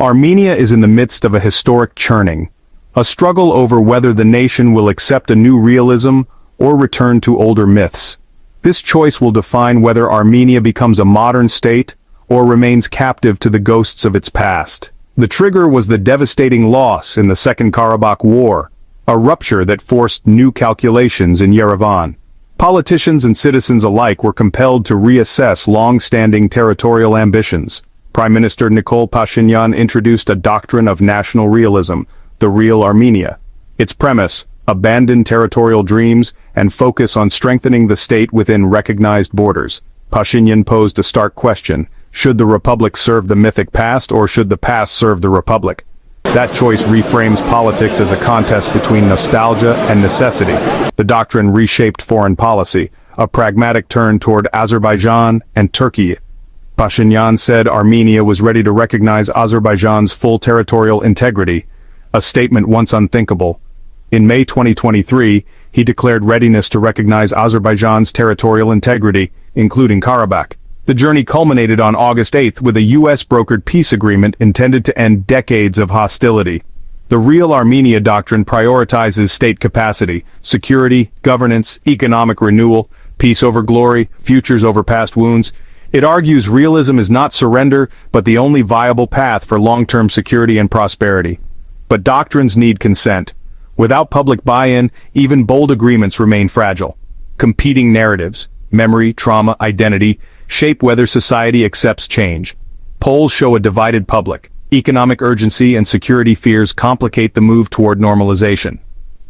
Armenia is in the midst of a historic churning, a struggle over whether the nation will accept a new realism or return to older myths. This choice will define whether Armenia becomes a modern state or remains captive to the ghosts of its past. The trigger was the devastating loss in the Second Karabakh War, a rupture that forced new calculations in Yerevan. Politicians and citizens alike were compelled to reassess long-standing territorial ambitions. Prime Minister Nikol Pashinyan introduced a doctrine of national realism, the real Armenia. Its premise: abandon territorial dreams and focus on strengthening the state within recognized borders. Pashinyan posed a stark question: should the republic serve the mythic past, or should the past serve the republic? That choice reframes politics as a contest between nostalgia and necessity. The doctrine reshaped foreign policy, a pragmatic turn toward Azerbaijan and Turkey. Pashinyan said Armenia was ready to recognize Azerbaijan's full territorial integrity, a statement once unthinkable. In May 2023, he declared readiness to recognize Azerbaijan's territorial integrity, including Karabakh. The journey culminated on August 8 with a US-brokered peace agreement intended to end decades of hostility. The real Armenia Doctrine prioritizes state capacity, security, governance, economic renewal, peace over glory, futures over past wounds. It argues realism is not surrender, but the only viable path for long-term security and prosperity. But doctrines need consent. Without public buy-in, even bold agreements remain fragile. Competing narratives, memory, trauma, identity, shape whether society accepts change. Polls show a divided public. Economic urgency and security fears complicate the move toward normalization.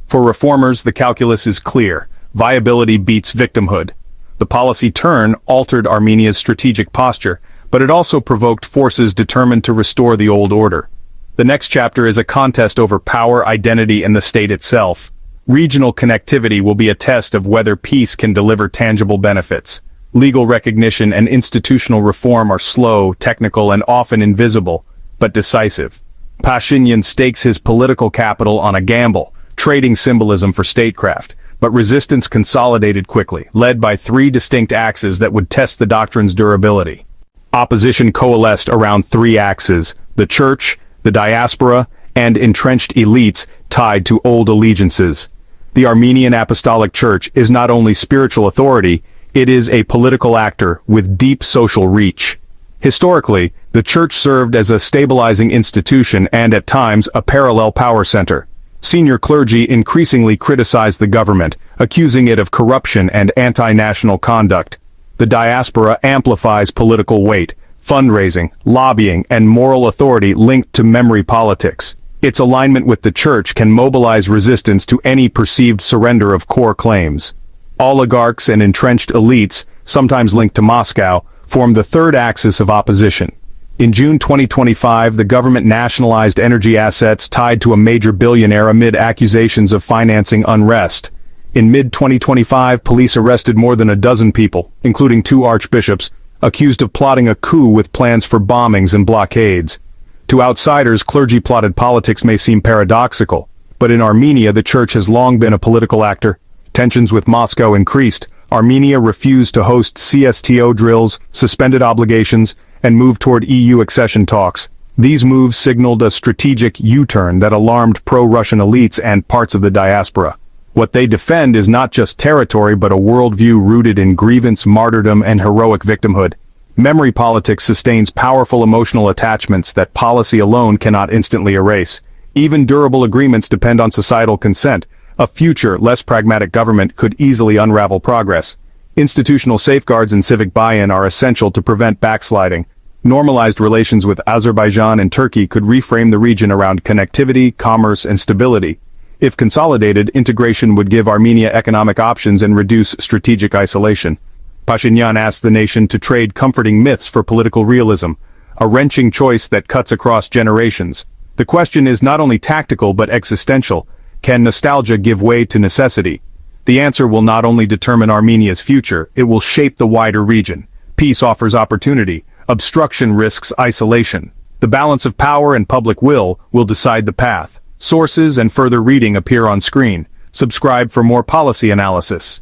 For reformers, the calculus is clear: viability beats victimhood. The policy turn altered Armenia's strategic posture, but it also provoked forces determined to restore the old order. The next chapter is a contest over power, identity, and the state itself. Regional connectivity will be a test of whether peace can deliver tangible benefits. Legal recognition and institutional reform are slow, technical, and often invisible, but decisive. Pashinyan stakes his political capital on a gamble, trading symbolism for statecraft. But resistance consolidated quickly, led by three distinct axes that would test the doctrine's durability. Opposition coalesced around three axes: the church, the diaspora, and entrenched elites tied to old allegiances. The Armenian Apostolic Church is not only spiritual authority, it is a political actor with deep social reach. Historically, the church served as a stabilizing institution and at times a parallel power center. Senior clergy increasingly criticized the government, accusing it of corruption and anti-national conduct. The diaspora amplifies political weight, fundraising, lobbying, and moral authority linked to memory politics. Its alignment with the church can mobilize resistance to any perceived surrender of core claims. Oligarchs and entrenched elites, sometimes linked to Moscow, form the third axis of opposition. In June 2025, the government nationalized energy assets tied to a major billionaire amid accusations of financing unrest. In mid-2025, police arrested more than a dozen people, including 2 archbishops, accused of plotting a coup with plans for bombings and blockades. To outsiders, clergy-plotted politics may seem paradoxical, but in Armenia the church has long been a political actor. Tensions with Moscow increased. Armenia refused to host CSTO drills, suspended obligations, and moved toward EU accession talks. These moves signaled a strategic U-turn that alarmed pro-Russian elites and parts of the diaspora. What they defend is not just territory but a worldview rooted in grievance, martyrdom, and heroic victimhood. Memory politics sustains powerful emotional attachments that policy alone cannot instantly erase. Even durable agreements depend on societal consent. A future, less pragmatic government could easily unravel progress. Institutional safeguards and civic buy-in are essential to prevent backsliding. Normalized relations with Azerbaijan and Turkey could reframe the region around connectivity, commerce, and stability. If consolidated, integration would give Armenia economic options and reduce strategic isolation. Pashinyan asked the nation to trade comforting myths for political realism, a wrenching choice that cuts across generations. The question is not only tactical but existential: can nostalgia give way to necessity? The answer will not only determine Armenia's future, it will shape the wider region. Peace offers opportunity. Obstruction risks isolation. The balance of power and public will decide the path. Sources and further reading appear on screen. Subscribe for more policy analysis.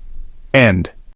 End.